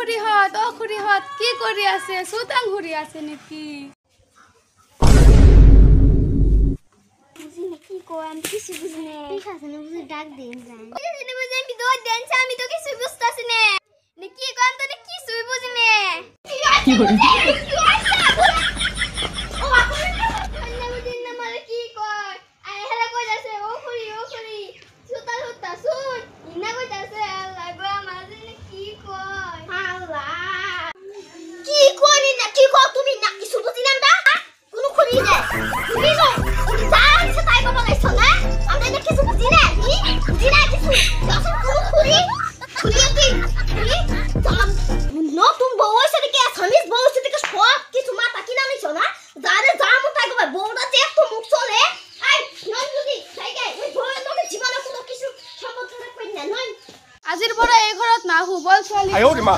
খুড়ীহত কি কৰি আছে সুতাং ঘুৰি আছে নেকি বুঝি নাকি কো আমি কিছু বুঝি না ঠিক আছে না বুঝি ডাক দেন যাই বুঝি না বুঝি আমি দৌড় দেন আমি তো কিছু বুঝতাছি না নাকি কোন তো কিছু বুঝি না কি ও আপনি না বুঝি না মারে কি কর আই হেলা কই যাচ্ছে ও খুড়ি সুতা শুন ইনা কই যাচ্ছে আল্লাহ গো আমার কি কয় আল্লাহ কি করি না কি কর তুমি না কিছু বুঝি না দা কোন খুড়ি যায় তুমি গো তুমি জান সে তাই বাবা গাইছো না আমরা না কিছু বুঝি না বুঝি না কিছু যখন কোন খুড়ি কি জান নতুন বউ সাথে কি আসামিস বউ সাথে কি সব কিছু মাথা কিনা নিছো না যারে জামু তাই গো বউটা যে এত মুখ চলে আই নন যদি তাই গাই ওই বউয়ের লগে জীবনে কোনো কিছু সম্পর্ক রাখবেন না নন আজিৰ পৰা এই ঘৰত নাহু বল ছোৱালী আইও ৰে মা